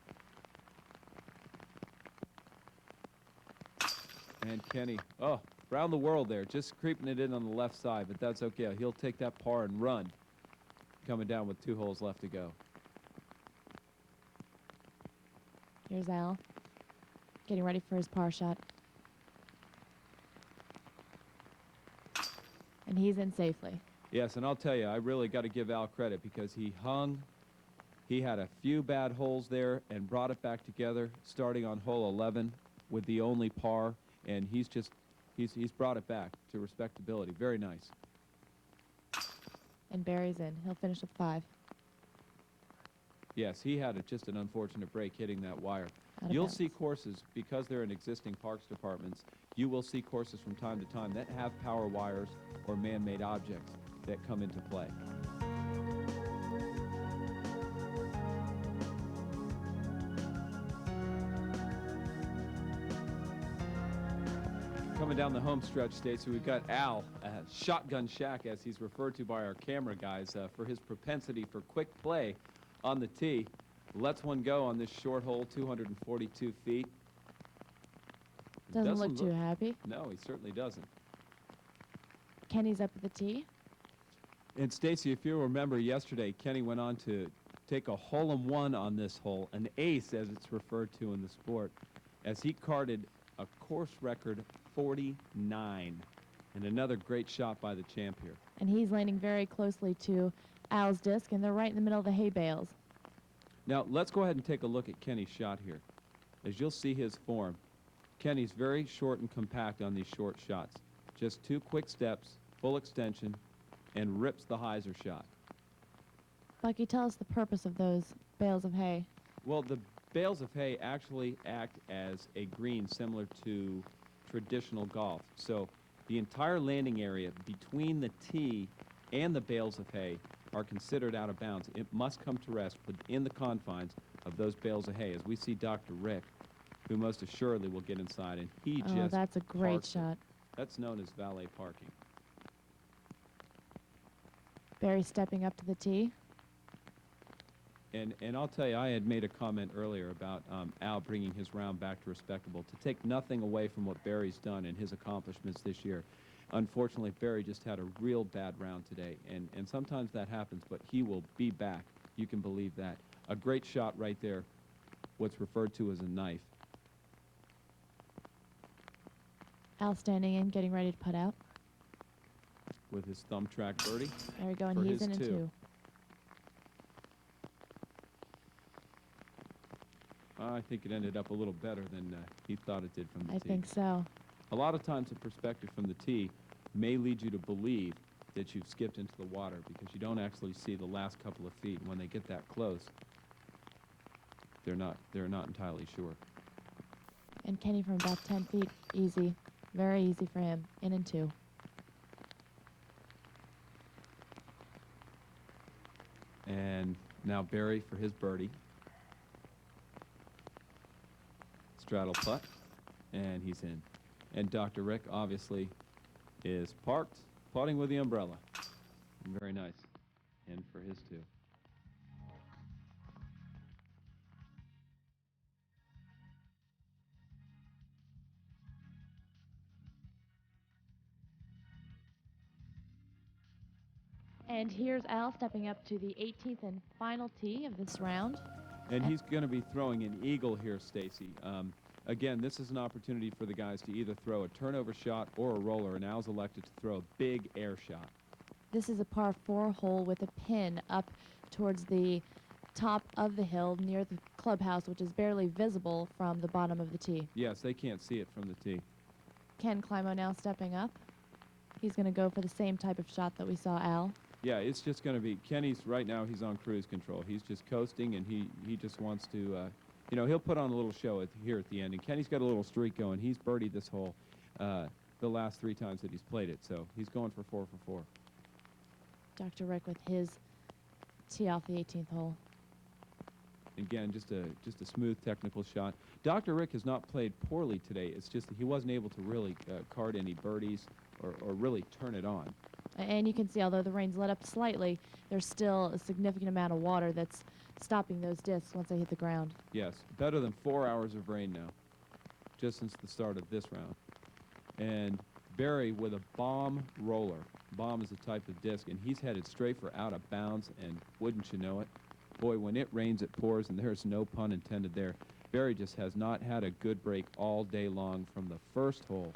And Kenny, oh, around the world there, just creeping it in on the left side, but that's okay. He'll take that par and run. Coming down with 2 holes left to go. Here's Al, getting ready for his par shot. And he's in safely. Yes, and I'll tell you, I really got to give Al credit because he hung. He had a few bad holes there and brought it back together, starting on hole 11 with the only par, and he's brought it back to respectability. Very nice. And Barry's in. He'll finish with 5. Yes, he had just an unfortunate break hitting that wire. Out of You'll bounds. see courses, because they're in existing parks departments, you will see courses from time to time that have power wires or man-made objects that come into play. Coming down the home stretch, Stacie, we've got Al, Shotgun Shack, as he's referred to by our camera guys, for his propensity for quick play on the tee. Lets one go on this short hole, 242 feet. Doesn't look too happy. No, he certainly doesn't. Kenny's up at the tee. And Stacie, if you remember yesterday, Kenny went on to take a hole-in-one on this hole, an ace as it's referred to in the sport, as he carded a course record 49. And another great shot by the champ here. And he's landing very closely to Al's disc, and they're right in the middle of the hay bales. Now, let's go ahead and take a look at Kenny's shot here. As you'll see his form, Kenny's very short and compact on these short shots. Just 2 quick steps, full extension, and rips the hyzer shot. Bucky, tell us the purpose of those bales of hay. Well, the bales of hay actually act as a green similar to traditional golf. So the entire landing area between the tee and the bales of hay are considered out of bounds. It must come to rest within the confines of those bales of hay, as we see Dr. Rick, who most assuredly will get inside, and he Oh, just that's a great parks it. shot. That's known as valet parking. Barry stepping up to the tee. And I'll tell you, I had made a comment earlier about Al bringing his round back to respectable, to take nothing away from what Barry's done and his accomplishments this year. Unfortunately, Barry just had a real bad round today, and sometimes that happens, but he will be back. You can believe that. A great shot right there, what's referred to as a knife. Al standing in, getting ready to putt out. With his thumb track birdie. There we go, and For he's his in a 2. I think it ended up a little better than he thought it did from the tee. I think so. A lot of times, a perspective from the tee may lead you to believe that you've skipped into the water because you don't actually see the last couple of feet. When they get that close, they're not entirely sure. And Kenny from about 10 feet, easy. Very easy for him. In and two. And now Barry for his birdie. Straddle putt, and he's in. And Dr. Rick obviously is parked, putting with the umbrella. Very nice. In for his two. And here's Al stepping up to the 18th and final tee of this round. And he's going to be throwing an eagle here, Stacie. Again, this is an opportunity for the guys to either throw a turnover shot or a roller, and Al's elected to throw a big air shot. This is a par 4 hole with a pin up towards the top of the hill near the clubhouse, which is barely visible from the bottom of the tee. Yes, they can't see it from the tee. Ken Climo now stepping up. He's going to go for the same type of shot that we saw Al. Yeah, it's just going to be, Kenny's right now, he's on cruise control. He's just coasting, and he just wants to, you know, he'll put on a little show here at the end. And Kenny's got a little streak going. He's birdied this hole the last 3 times that he's played it, so he's going for 4 for 4. Dr. Rick with his tee off the 18th hole. Again, just a smooth technical shot. Dr. Rick has not played poorly today. It's just that he wasn't able to really card any birdies or really turn it on. And you can see, although the rain's let up slightly, there's still a significant amount of water that's stopping those discs once they hit the ground. Yes, better than 4 hours of rain now, just since the start of this round. And Barry with a bomb roller. Bomb is a type of disc, and he's headed straight for out of bounds, and wouldn't you know it, boy, when it rains, it pours, and there's no pun intended there. Barry just has not had a good break all day long from the first hole.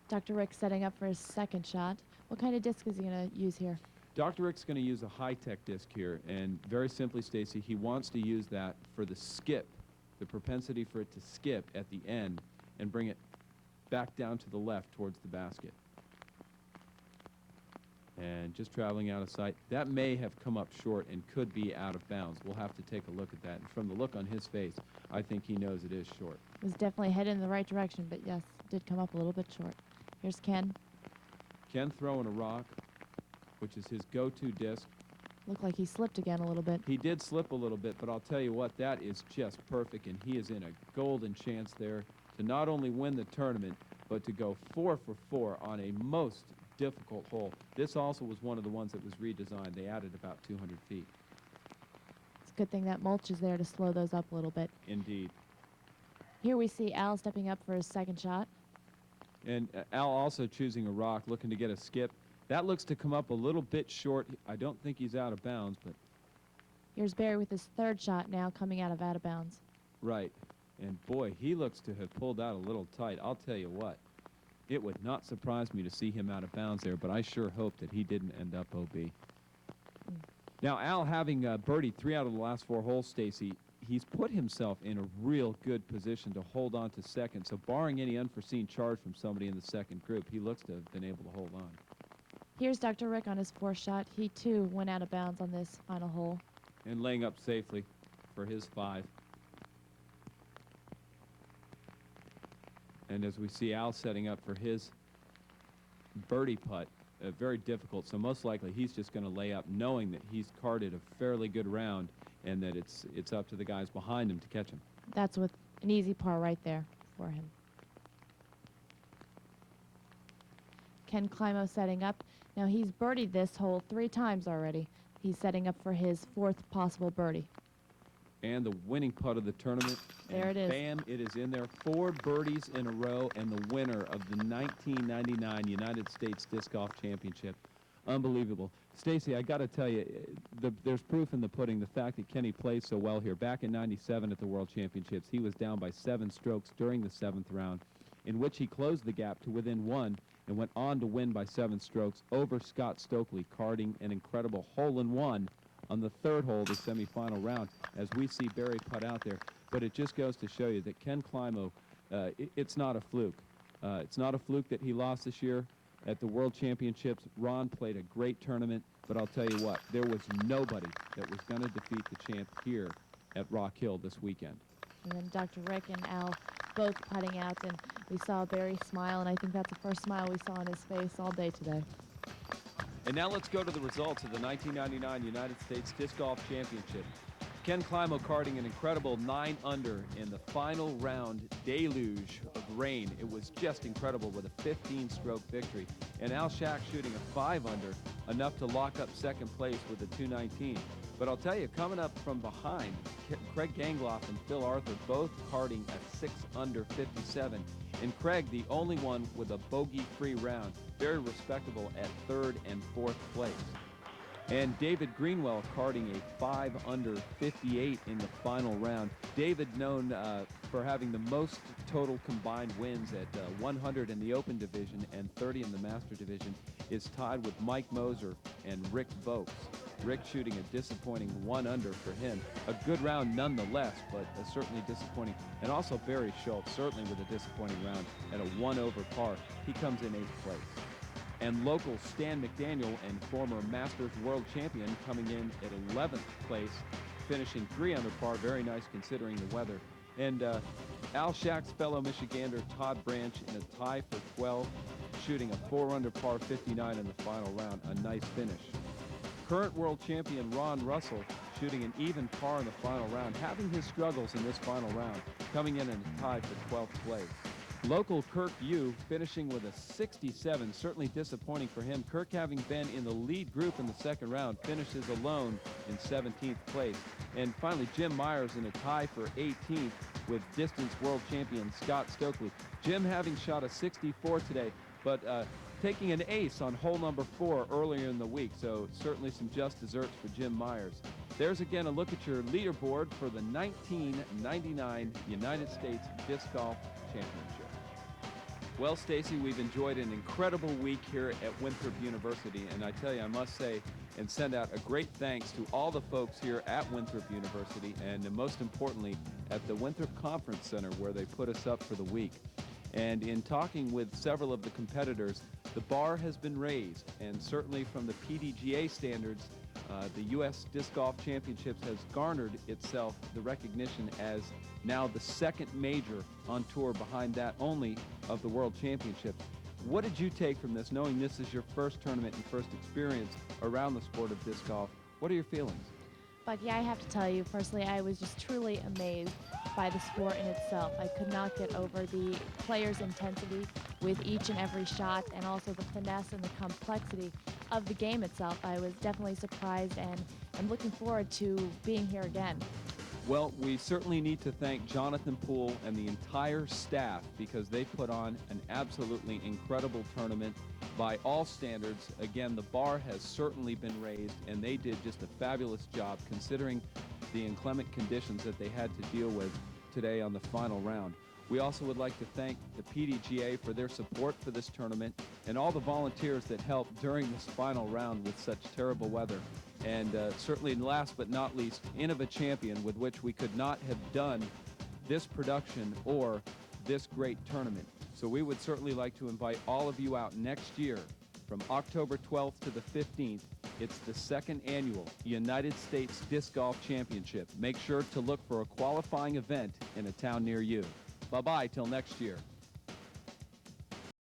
Dr. Rick setting up for his second shot. What kind of disc is he going to use here? Dr. Rick's going to use a high-tech disc here, and very simply, Stacie, he wants to use that for the skip, the propensity for it to skip at the end and bring it back down to the left towards the basket. And just traveling out of sight. That may have come up short and could be out of bounds. We'll have to take a look at that. And from the look on his face, I think he knows it is short. It was definitely headed in the right direction, but yes, did come up a little bit short. Here's Ken. Ken throwing a rock, which is his go-to disc. Looked like he slipped again a little bit. He did slip a little bit, but I'll tell you what, that is just perfect, and he is in a golden chance there to not only win the tournament, but to go 4 for 4 on a most difficult hole. This also was one of the ones that was redesigned. They added about 200 feet. It's a good thing that mulch is there to slow those up a little bit. Indeed. Here we see Al stepping up for his second shot. And Al also choosing a rock, looking to get a skip. That looks to come up a little bit short. I don't think he's out of bounds, but... Here's Barry with his third shot now coming out of bounds. Right. And boy, he looks to have pulled out a little tight. I'll tell you what, it would not surprise me to see him out of bounds there, but I sure hope that he didn't end up OB. Now, Al having birdied 3 out of the last 4 holes, Stacie, he's put himself in a real good position to hold on to second. So barring any unforeseen charge from somebody in the second group, he looks to have been able to hold on. Here's Dr. Rick on his 4th shot. He, too, went out of bounds on this final hole. And laying up safely for his 5. And as we see Al setting up for his birdie putt, very difficult. So most likely he's just going to lay up knowing that he's carded a fairly good round and that it's up to the guys behind him to catch him. That's with an easy par right there for him. Ken Climo setting up. Now he's birdied this hole 3 times already. He's setting up for his 4th possible birdie. And the winning putt of the tournament. There it is. Bam, it is in there. 4 birdies in a row and the winner of the 1999 United States Disc Golf Championship. Unbelievable. Stacie, I got to tell you, there's proof in the pudding, the fact that Kenny plays so well here. Back in '97 at the World Championships, he was down by 7 strokes during the 7th round, in which he closed the gap to within 1 and went on to win by 7 strokes over Scott Stokely, carding an incredible hole-in-one on the 3rd hole of the semifinal round, as we see Barry putt out there. But it just goes to show you that Ken Climo, it's not a fluke. It's not a fluke that he lost this year at the World Championships. Ron played a great tournament, but I'll tell you what, there was nobody that was going to defeat the champ here at Rock Hill this weekend. and then Dr. Rick and Al both putting out, and we saw Barry smile, and I think that's the first smile we saw on his face all day today. And now let's go to the results of the 1999 United States Disc Golf Championship. Ken Climo karting an incredible 9 under in the final round deluge of rain. It was just incredible with a 15-stroke victory. And Al Shack shooting a 5 under, enough to lock up second place with a 219. But I'll tell you, coming up from behind, Craig Gangloff and Phil Arthur both karting a 6 under 57. And Craig, the only one with a bogey-free round, very respectable at 3rd and 4th place. And David Greenwell karting a 5 under 58 in the final round. David, known for having the most total combined wins at 100 in the Open division and 30 in the Master division, is tied with Mike Moser and Rick Vokes. Rick shooting a disappointing 1 under for him. A good round nonetheless, but certainly disappointing. And also Barry Schultz, certainly with a disappointing round at a 1 over par. He comes in 8th place. And local Stan McDaniel and former Masters World Champion coming in at 11th place, finishing 3 under par. Very nice considering the weather. And Al Shack's fellow Michigander Todd Branch in a tie for 12, shooting a 4 under par 59 in the final round. A nice finish. Current world champion Ron Russell shooting an even par in the final round, having his struggles in this final round, coming in a tie for 12th place. Local Kirk Yu finishing with a 67, certainly disappointing for him. Kirk, having been in the lead group in the second round, finishes alone in 17th place. And finally, Jim Myers in a tie for 18th with distance world champion Scott Stokely. Jim having shot a 64 today, but taking an ace on hole number 4 earlier in the week, so certainly some just desserts for Jim Myers. There's again a look at your leaderboard for the 1999 United States Disc Golf Championship. Well, Stacie, we've enjoyed an incredible week here at Winthrop University, and I tell you, I must say and send out a great thanks to all the folks here at Winthrop University, and most importantly, at the Winthrop Conference Center, where they put us up for the week. And in talking with several of the competitors, the bar has been raised, and certainly from the PDGA standards, the U.S. Disc Golf Championships has garnered itself the recognition as now the second major on tour, behind that only of the World Championships. What did you take from this, knowing this is your first tournament and first experience around the sport of disc golf? What are your feelings? Bucky, I have to tell you, personally, I was just truly amazed by the sport in itself. I could not get over the players' intensity with each and every shot, and also the finesse and the complexity of the game itself. I was definitely surprised, and I'm looking forward to being here again. Well, we certainly need to thank Jonathan Poole and the entire staff, because they put on an absolutely incredible tournament by all standards. Again, the bar has certainly been raised, and they did just a fabulous job considering the inclement conditions that they had to deal with today on the final round. We also would like to thank the PDGA for their support for this tournament, and all the volunteers that helped during this final round with such terrible weather. And certainly last but not least, Innova Champion, with which we could not have done this production or this great tournament. So we would certainly like to invite all of you out next year from October 12th to the 15th. It's the second annual United States Disc Golf Championship. Make sure to look for a qualifying event in a town near you. Bye-bye till next year.